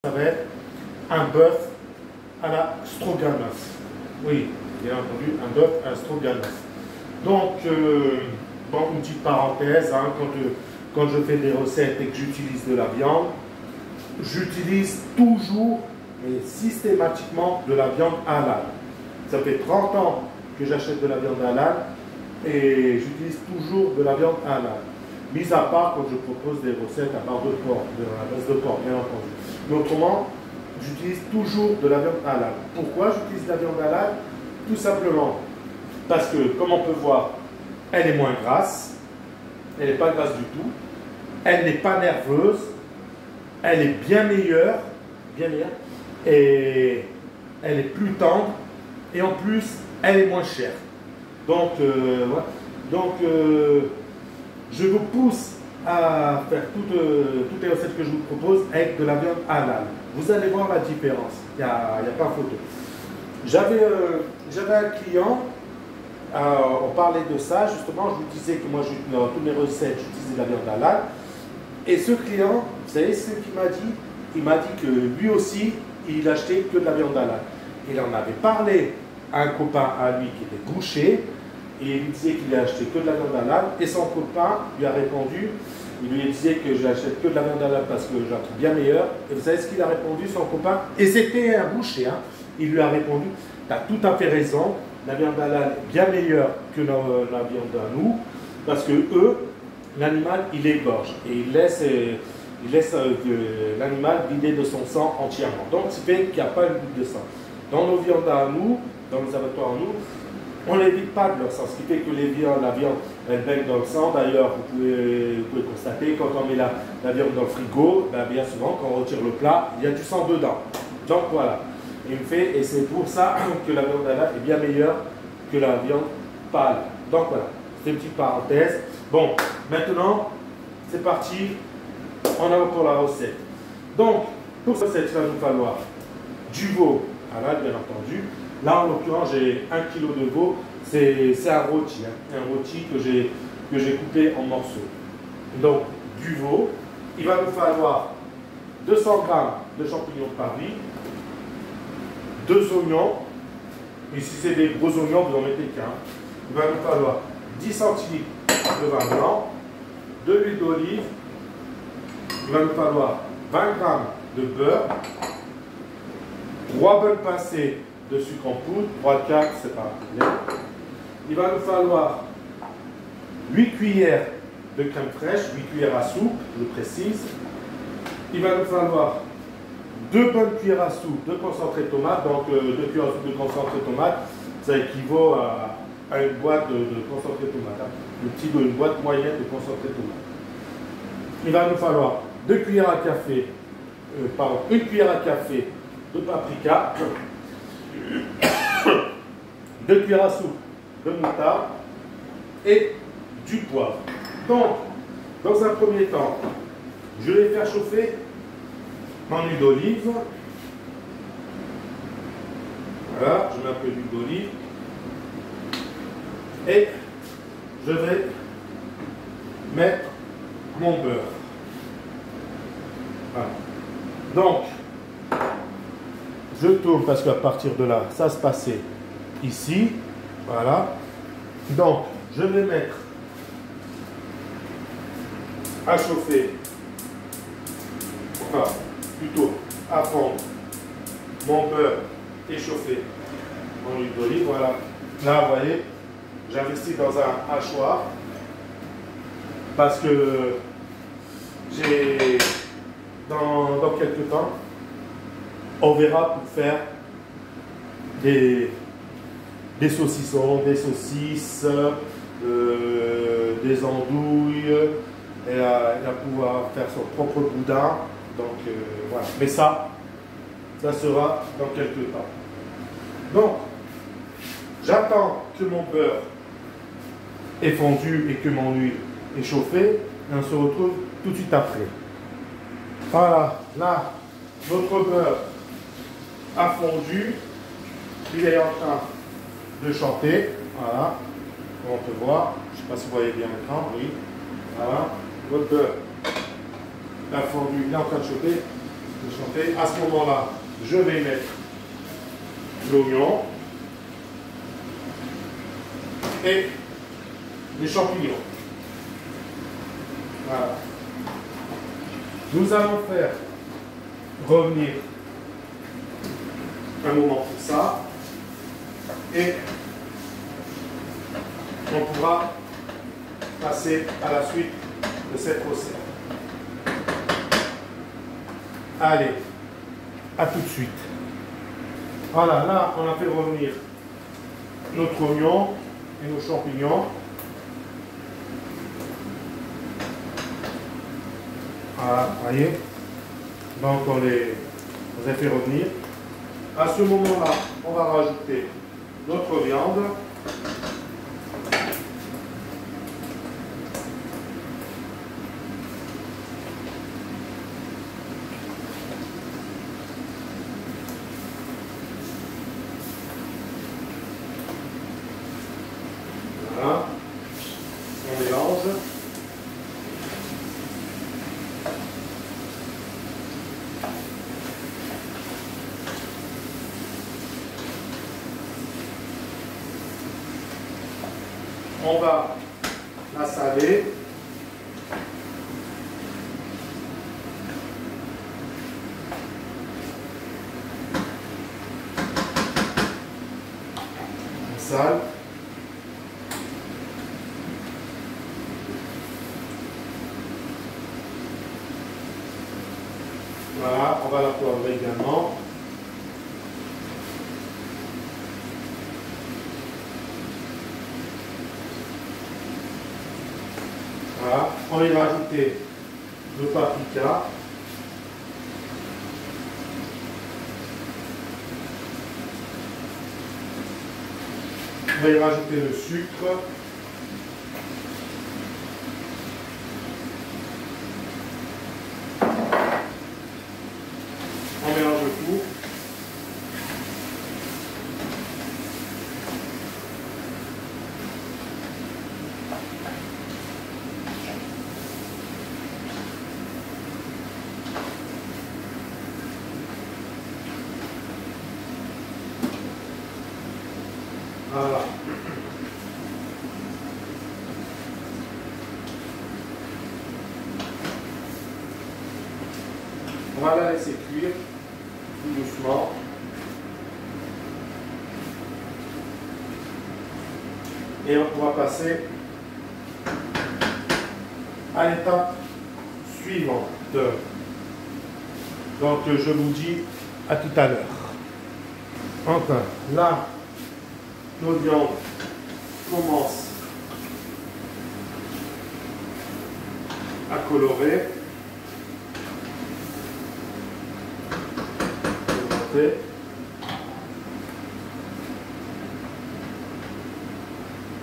Ça va être un bœuf à la stroganoff. Oui, bien entendu, un bœuf à la stroganoff. Donc, bon, une petite parenthèse, hein, quand je fais des recettes et que j'utilise de la viande, j'utilise toujours et systématiquement de la viande halal. Ça fait 30 ans que j'achète de la viande halal et j'utilise toujours de la viande halal. Mis à part quand je propose des recettes à base de porc, bien entendu. Mais autrement, j'utilise toujours de la viande halal. Pourquoi j'utilise de la viande halal? Tout simplement parce que, comme on peut voir, elle est moins grasse, elle n'est pas grasse du tout, elle n'est pas nerveuse, elle est bien meilleure, et elle est plus tendre, et en plus, elle est moins chère. Donc, voilà. Donc je vous pousse à faire toutes les recettes que je vous propose avec de la viande halal. Vous allez voir la différence, il n'y a pas photo. J'avais un client, on parlait de ça, justement, je vous disais que moi, dans toutes mes recettes, j'utilisais de la viande halal. Et ce client, vous savez ce qu'il m'a dit? Il m'a dit que lui aussi, il achetait que de la viande halal. Il en avait parlé à un copain à lui qui était boucher, et il lui disait qu'il a acheté que de la viande halal, et son copain lui a répondu, il lui disait que j'achète que de la viande halal parce que je la trouve bien meilleure. Et vous savez ce qu'il a répondu, son copain? Et c'était un boucher, hein. Il lui a répondu, tu as tout à fait raison, la viande halal est bien meilleure que la viande à nous, parce que eux, l'animal, il égorge, et il laisse l'animal vider de son sang entièrement. Donc, ce qui fait qu'il n'y a pas une goutte de sang. Dans nos viandes à nous, dans les abattoirs à nous, on ne les vide pas de leur sang, ce qui fait que la viande, elle baigne dans le sang. D'ailleurs, vous pouvez constater, quand on met la viande dans le frigo, ben bien souvent, quand on retire le plat, il y a du sang dedans. Donc voilà. Et c'est pour ça que la viande halal est bien meilleure que la viande pâle. Donc voilà, c'est une petite parenthèse. Bon, maintenant, c'est parti, en avant pour la recette. Donc, pour cette recette, il va nous falloir du veau halal, bien entendu. Là, en l'occurrence, j'ai 1 kg de veau. C'est un rôti, hein, un rôti que j'ai coupé en morceaux. Donc, du veau. Il va nous falloir 200 g de champignons de Paris, 2 oignons. Et si c'est des gros oignons, vous en mettez qu'un. Il va nous falloir 10 centilitres de vin blanc, de l'huile d'olive. Il va nous falloir 20 g de beurre, 3 bonnes pincées de sucre en poudre, 3-4, c'est pas un problème. Il va nous falloir 8 cuillères de crème fraîche, 8 cuillères à soupe, je précise. Il va nous falloir 2 bonnes cuillères à soupe de concentré de tomate, donc 2 cuillères à soupe de concentré de tomate, ça équivaut à une boîte de concentré de tomate, hein. Une boîte moyenne de concentré de tomate. Il va nous falloir 2 cuillères à café, une cuillère à café de paprika, 2 cuillères à soupe de moutarde et du poivre. Donc, dans un premier temps, je vais faire chauffer mon huile d'olive. Voilà, je mets un peu d'huile d'olive. Et je vais mettre mon beurre. Voilà. Donc, je tourne parce qu'à partir de là, ça se passait ici. Voilà. Donc, je vais mettre à chauffer, enfin, plutôt à fondre mon beurre échauffé, mon huile d'olive. Voilà. Là, vous voyez, j'investis dans un hachoir parce que j'ai, dans quelques temps, on verra pour faire des saucissons, des saucisses, des andouilles, et à pouvoir faire son propre boudin. Donc voilà. Mais ça sera dans quelques temps. Donc, j'attends que mon beurre est fondu et que mon huile est chauffée. Et on se retrouve tout de suite après. Voilà, là, notre beurre a fondu. Il est en train de chanter. Voilà, on peut voir. Je ne sais pas si vous voyez bien maintenant. Oui. Voilà, votre beurre a fondu. Il est en train de chauffer. Échauffer. À ce moment-là, je vais mettre l'oignon et les champignons. Voilà. Nous allons faire revenir un moment tout ça et on pourra passer à la suite de cette recette. Allez, à tout de suite. Voilà, là on a fait revenir notre oignon et nos champignons. Voilà, voyez. Donc on les a fait revenir. À ce moment-là, on va rajouter notre viande. Voilà. On mélange. On va la saler. On sale. Voilà, on va la poivrer également. Voilà, on va y rajouter le paprika. On va y rajouter le sucre. On mélange le tout. Voilà. On va la laisser cuire tout doucement. Et on va passer à l'étape suivante. Donc je vous dis à tout à l'heure. Enfin, là, nos viandes commencent à colorer.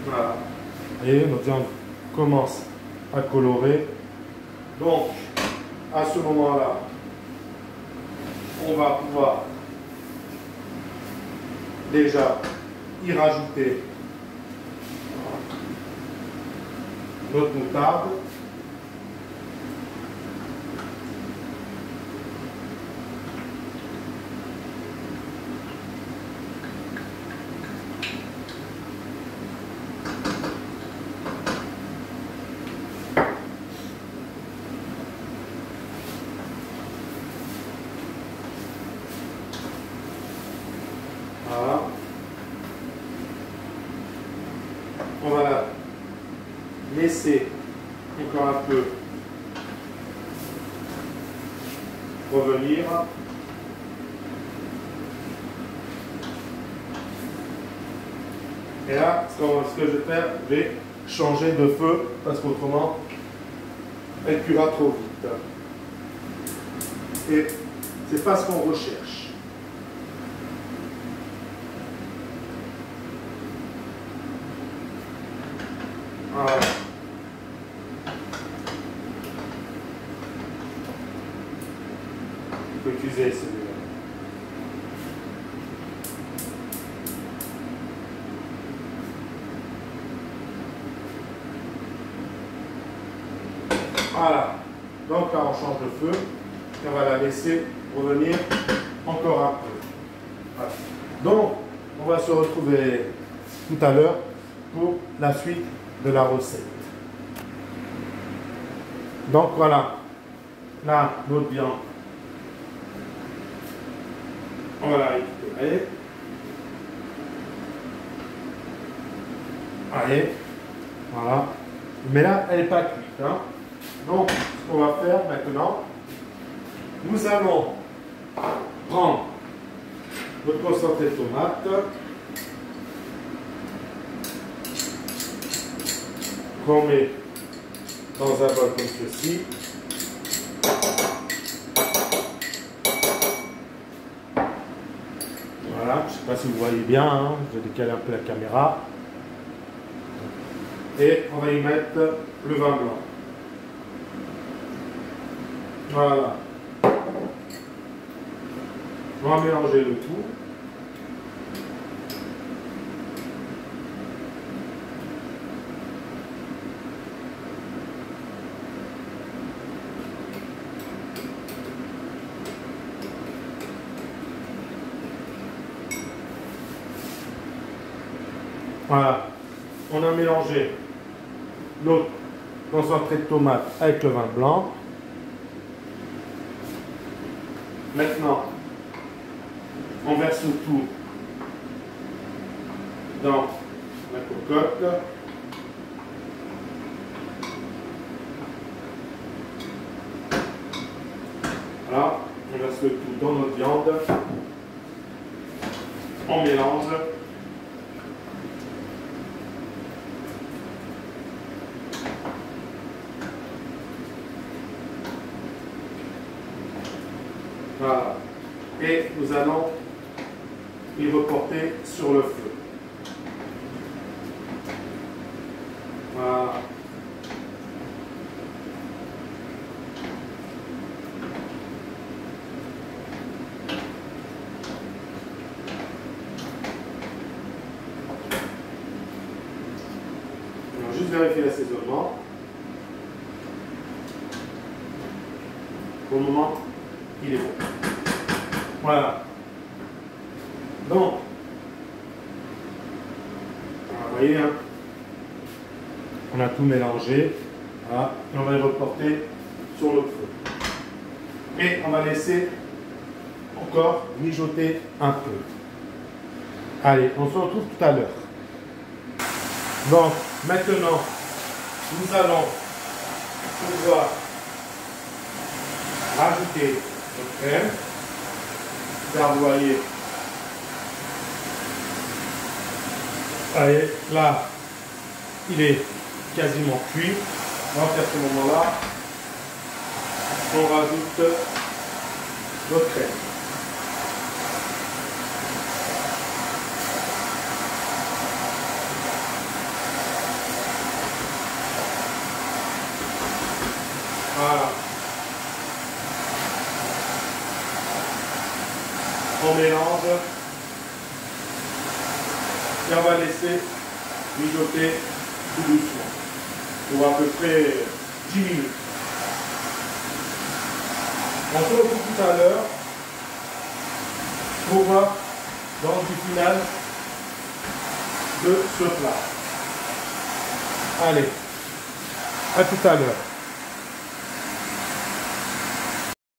Voilà. Et nos viandes commencent à colorer. Donc, à ce moment-là, on va pouvoir déjà y rajouter notre moutarde. Voilà. On va la laisser encore un peu revenir. Et là, ce que je vais faire, je vais changer de feu parce qu'autrement, elle cuira trop vite. Et c'est pas ce qu'on recherche. Voilà. Il faut utiliser celui-là. Voilà. Donc là, on change de feu et on va la laisser revenir encore un peu. Voilà. Donc, on va se retrouver tout à l'heure pour la suite de la recette. Donc voilà, là, notre viande. On va la récupérer. Allez, voilà. Mais là, elle n'est pas cuite. Hein. Donc, ce qu'on va faire maintenant, nous allons prendre notre concentré de tomate, qu'on met dans un bol comme ceci. Voilà, je ne sais pas si vous voyez bien, hein, je vais décaler un peu la caméra. Et on va y mettre le vin blanc. Voilà. On va mélanger le tout. Voilà. On a mélangé l'autre concentré de tomate avec le vin blanc. Maintenant, on verse le tout dans la cocotte. Voilà, on verse le tout dans notre viande. On mélange. Voilà. Et nous allons y reporter sur le feu. Voilà. On va juste vérifier l'assaisonnement. Pour le moment, il est bon. Voilà. Donc, vous voyez, hein, on a tout mélangé. Voilà, et on va le reporter sur le feu. Et on va laisser encore mijoter un peu. Allez, on se retrouve tout à l'heure. Donc, maintenant, nous allons pouvoir rajouter notre crème. Là, vous voyez. Allez, là, il est quasiment cuit. Donc à ce moment-là, on rajoute notre crème. Voilà. On mélange. Et on va laisser mijoter tout doucement pour à peu près 10 minutes. On se retrouve tout à l'heure pour voir le rendu final de ce plat. Allez, à tout à l'heure.